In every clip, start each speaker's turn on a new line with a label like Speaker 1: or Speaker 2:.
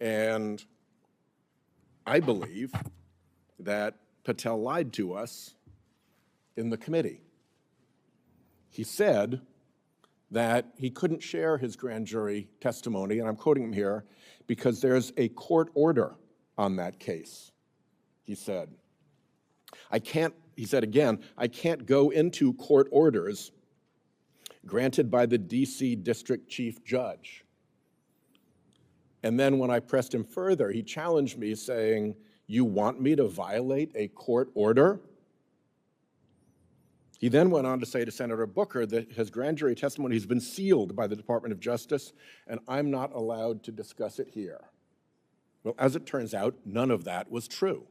Speaker 1: And I believe that Patel lied to us in the committee. He said that he couldn't share his grand jury testimony, and I'm quoting him here, because there's a court order on that case. He said, he said again, I can't go into court orders granted by the DC District Chief Judge. And then when I pressed him further, he challenged me saying, you want me to violate a court order? He then went on to say to Senator Booker that his grand jury testimony has been sealed by the Department of Justice, and I'm not allowed to discuss it here. Well, as it turns out, none of that was true.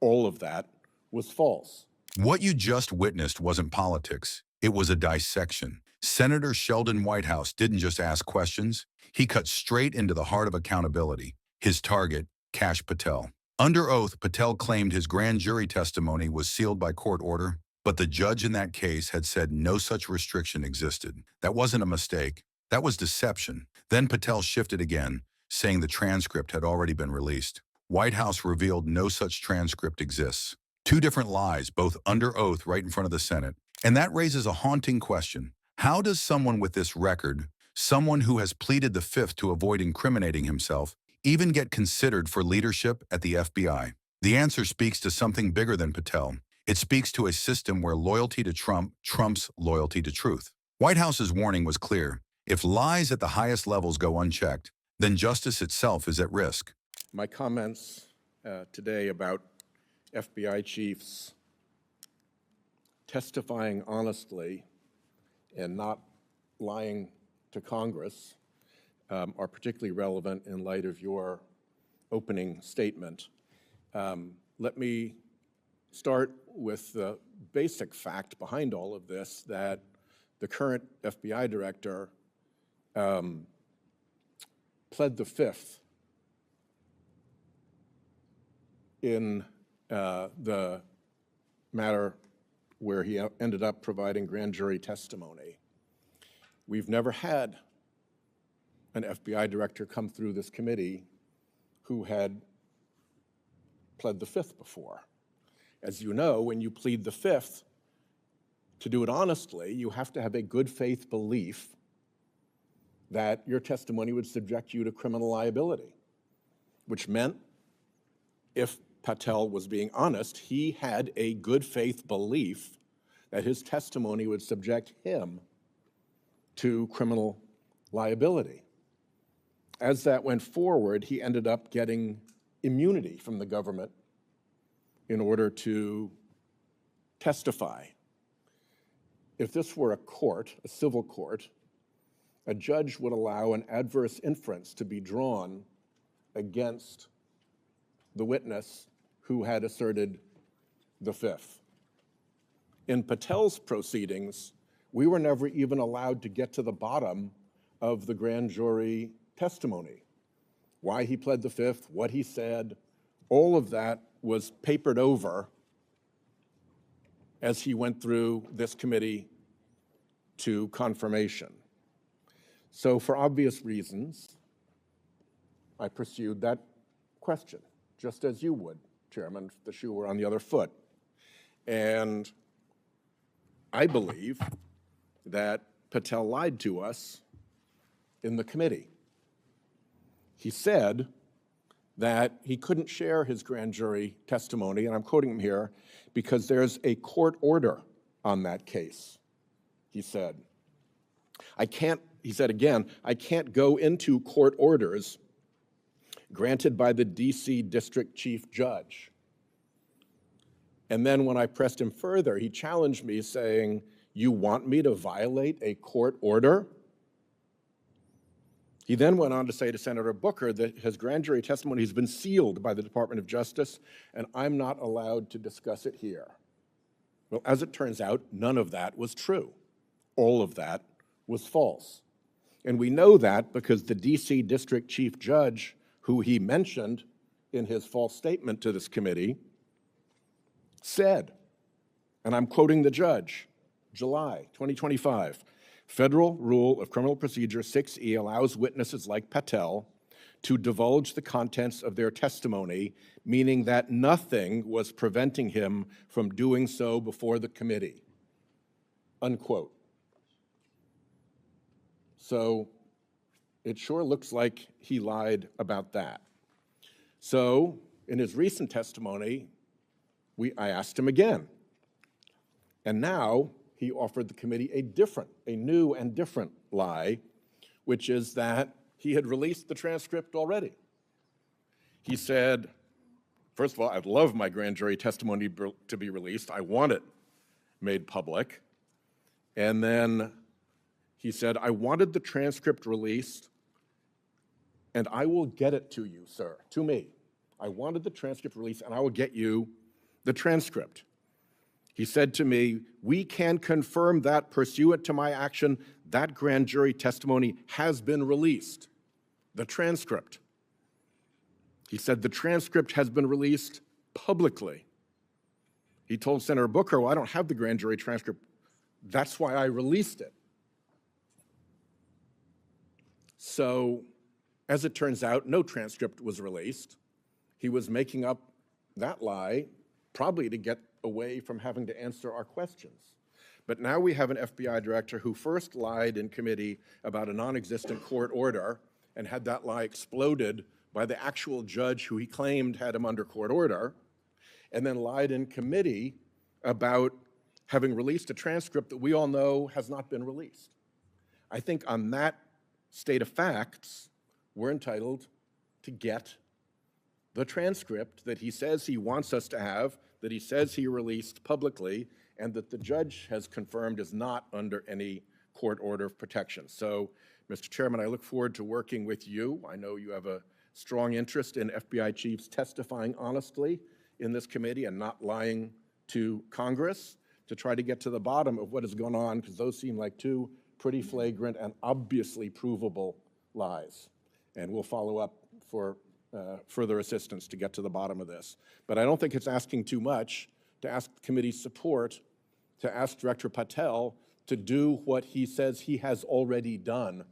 Speaker 1: All of that was false.
Speaker 2: What you just witnessed wasn't politics. It was a dissection. Senator Sheldon Whitehouse didn't just ask questions. He cut straight into the heart of accountability. His target, Kash Patel. Under oath, Patel claimed his grand jury testimony was sealed by court order, but the judge in that case had said no such restriction existed. That wasn't a mistake. That was deception. Then Patel shifted again, saying the transcript had already been released. Whitehouse revealed no such transcript exists. Two different lies, both under oath right in front of the Senate. And that raises a haunting question. How does someone with this record, someone who has pleaded the fifth to avoid incriminating himself, even get considered for leadership at the FBI? The answer speaks to something bigger than Patel. It speaks to a system where loyalty to Trump trumps loyalty to truth. Whitehouse's warning was clear. If lies at the highest levels go unchecked, then justice itself is at risk.
Speaker 1: My comments today about FBI chiefs testifying honestly and not lying to Congress are particularly relevant in light of your opening statement. Let me start with the basic fact behind all of this, that the current FBI director pled the fifth in the matter where he ended up providing grand jury testimony. We've never had an FBI director come through this committee who had pled the fifth before. As you know, when you plead the fifth, to do it honestly, you have to have a good faith belief that your testimony would subject you to criminal liability, which meant if Patel was being honest, he had a good faith belief that his testimony would subject him to criminal liability. As that went forward, he ended up getting immunity from the government in order to testify. If this were a court, a civil court, a judge would allow an adverse inference to be drawn against the witness who had asserted the fifth. In Patel's proceedings, we were never even allowed to get to the bottom of the grand jury testimony. Why he pled the fifth, what he said, all of that was papered over as he went through this committee to confirmation. So for obvious reasons, I pursued that question, just as you would, Chairman, if the shoe were on the other foot. And I believe that Patel lied to us in the committee. He said that he couldn't share his grand jury testimony, and I'm quoting him here, because there's a court order on that case. He said, he said again, I can't go into court orders granted by the DC District Chief Judge. And then when I pressed him further, he challenged me saying, you want me to violate a court order? He then went on to say to Senator Booker that his grand jury testimony has been sealed by the Department of Justice, and I'm not allowed to discuss it here. Well, as it turns out, none of that was true. All of that was false. And we know that because the DC District Chief Judge, who he mentioned in his false statement to this committee, said, and I'm quoting the judge, July 2025, Federal Rule of Criminal Procedure 6E allows witnesses like Patel to divulge the contents of their testimony, meaning that nothing was preventing him from doing so before the committee, unquote. So it sure looks like he lied about that. So in his recent testimony, I asked him again. And now he offered the committee a new and different lie, which is that he had released the transcript already. He said, first of all, I'd love my grand jury testimony to be released. I want it made public. And then he said, I wanted the transcript released, and I will get it to you, sir, to me. I wanted the transcript released, and I will get you the transcript. He said to me, we can confirm that pursuant to my action, that grand jury testimony has been released, the transcript. He said the transcript has been released publicly. He told Senator Booker, well, I don't have the grand jury transcript. That's why I released it. So, as it turns out, no transcript was released. He was making up that lie probably to get away from having to answer our questions. But now we have an FBI director who first lied in committee about a non-existent court order and had that lie exploded by the actual judge who he claimed had him under court order, and then lied in committee about having released a transcript that we all know has not been released. I think on that state of facts, we're entitled to get the transcript that he says he wants us to have, that he says he released publicly, and that the judge has confirmed is not under any court order of protection. So, Mr. Chairman, I look forward to working with you. I know you have a strong interest in FBI chiefs testifying honestly in this committee and not lying to Congress to try to get to the bottom of what is going on, because those seem like two pretty flagrant and obviously provable lies. And we'll follow up for further assistance to get to the bottom of this. But I don't think it's asking too much to ask the committee's support, to ask Director Patel to do what he says he has already done,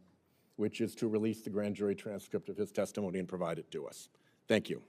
Speaker 1: which is to release the grand jury transcript of his testimony and provide it to us. Thank you.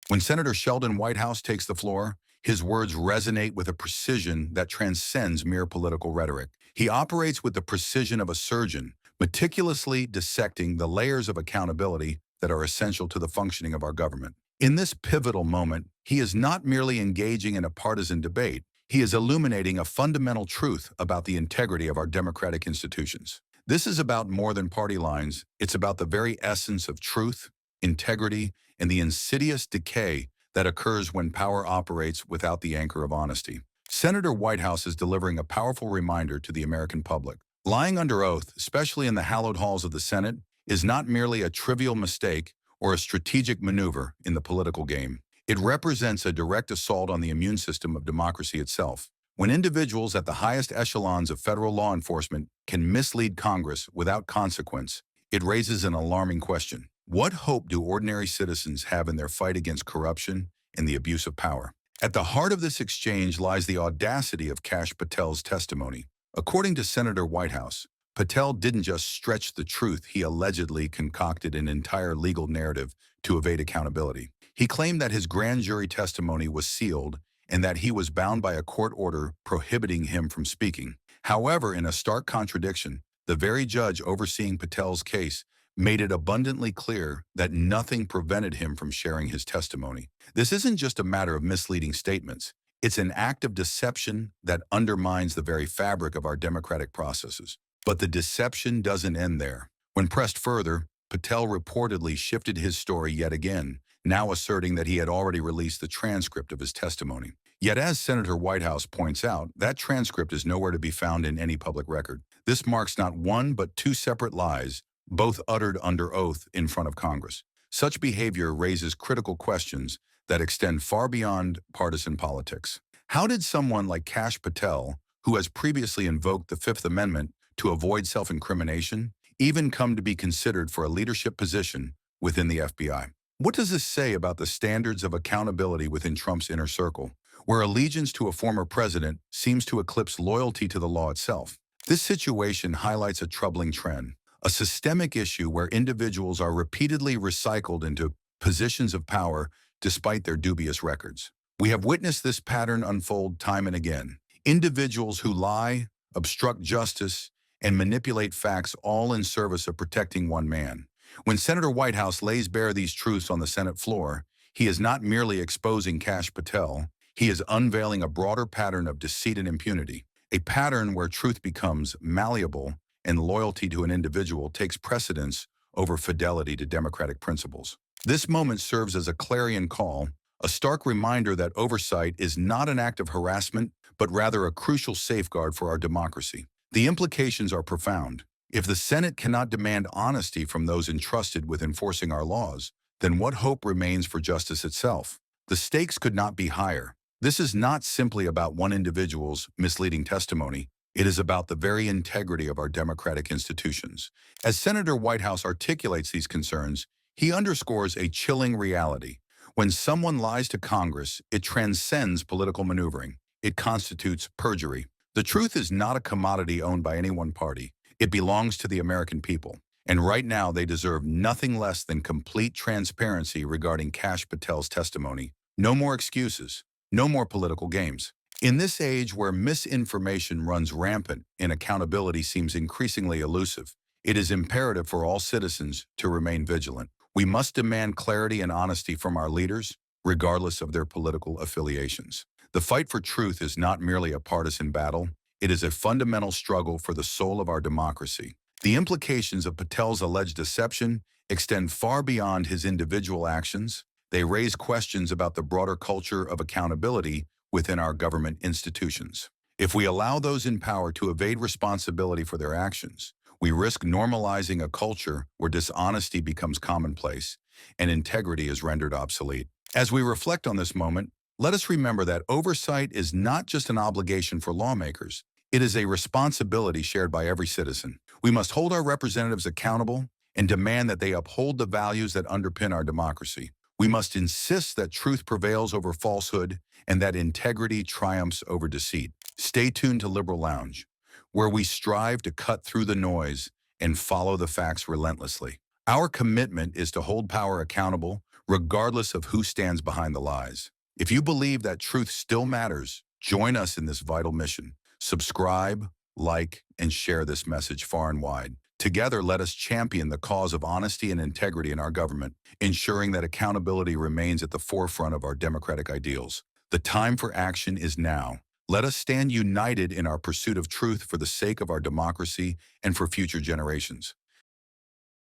Speaker 2: When Senator Sheldon Whitehouse takes the floor, his words resonate with a precision that transcends mere political rhetoric. He operates with the precision of a surgeon, meticulously dissecting the layers of accountability that are essential to the functioning of our government. In this pivotal moment, he is not merely engaging in a partisan debate, he is illuminating a fundamental truth about the integrity of our democratic institutions. This is about more than party lines. It's about the very essence of truth, integrity, and the insidious decay that occurs when power operates without the anchor of honesty. Senator Whitehouse is delivering a powerful reminder to the American public. Lying under oath, especially in the hallowed halls of the Senate, is not merely a trivial mistake or a strategic maneuver in the political game. It represents a direct assault on the immune system of democracy itself. When individuals at the highest echelons of federal law enforcement can mislead Congress without consequence, it raises an alarming question. What hope do ordinary citizens have in their fight against corruption and the abuse of power? At the heart of this exchange lies the audacity of Kash Patel's testimony. According to Senator Whitehouse, Patel didn't just stretch the truth, he allegedly concocted an entire legal narrative to evade accountability. He claimed that his grand jury testimony was sealed and that he was bound by a court order prohibiting him from speaking. However, in a stark contradiction, the very judge overseeing Patel's case made it abundantly clear that nothing prevented him from sharing his testimony. This isn't just a matter of misleading statements. It's an act of deception that undermines the very fabric of our democratic processes. But the deception doesn't end there. When pressed further, Patel reportedly shifted his story yet again, now asserting that he had already released the transcript of his testimony. Yet as Senator Whitehouse points out, that transcript is nowhere to be found in any public record. This marks not one but two separate lies, both uttered under oath in front of Congress. Such behavior raises critical questions that extend far beyond partisan politics. How did someone like Kash Patel, who has previously invoked the Fifth Amendment to avoid self-incrimination, even come to be considered for a leadership position within the FBI? What does this say about the standards of accountability within Trump's inner circle, where allegiance to a former president seems to eclipse loyalty to the law itself? This situation highlights a troubling trend, a systemic issue where individuals are repeatedly recycled into positions of power despite their dubious records. We have witnessed this pattern unfold time and again. Individuals who lie, obstruct justice, and manipulate facts, all in service of protecting one man. When Senator Whitehouse lays bare these truths on the Senate floor, he is not merely exposing Kash Patel, he is unveiling a broader pattern of deceit and impunity, a pattern where truth becomes malleable and loyalty to an individual takes precedence over fidelity to democratic principles. This moment serves as a clarion call, a stark reminder that oversight is not an act of harassment, but rather a crucial safeguard for our democracy. The implications are profound. If the Senate cannot demand honesty from those entrusted with enforcing our laws, then what hope remains for justice itself? The stakes could not be higher. This is not simply about one individual's misleading testimony. It is about the very integrity of our democratic institutions. As Senator Whitehouse articulates these concerns, he underscores a chilling reality. When someone lies to Congress, it transcends political maneuvering. It constitutes perjury. The truth is not a commodity owned by any one party. It belongs to the American people. And right now, they deserve nothing less than complete transparency regarding Kash Patel's testimony. No more excuses. No more political games. In this age where misinformation runs rampant and accountability seems increasingly elusive, it is imperative for all citizens to remain vigilant. We must demand clarity and honesty from our leaders, regardless of their political affiliations. The fight for truth is not merely a partisan battle, it is a fundamental struggle for the soul of our democracy. The implications of Patel's alleged deception extend far beyond his individual actions. They raise questions about the broader culture of accountability within our government institutions. If we allow those in power to evade responsibility for their actions, we risk normalizing a culture where dishonesty becomes commonplace and integrity is rendered obsolete. As we reflect on this moment, let us remember that oversight is not just an obligation for lawmakers. It is a responsibility shared by every citizen. We must hold our representatives accountable and demand that they uphold the values that underpin our democracy. We must insist that truth prevails over falsehood and that integrity triumphs over deceit. Stay tuned to Liberal Lounge, where we strive to cut through the noise and follow the facts relentlessly. Our commitment is to hold power accountable, regardless of who stands behind the lies. If you believe that truth still matters, join us in this vital mission. Subscribe, like, and share this message far and wide. Together, let us champion the cause of honesty and integrity in our government, ensuring that accountability remains at the forefront of our democratic ideals. The time for action is now. Let us stand united in our pursuit of truth for the sake of our democracy and for future generations.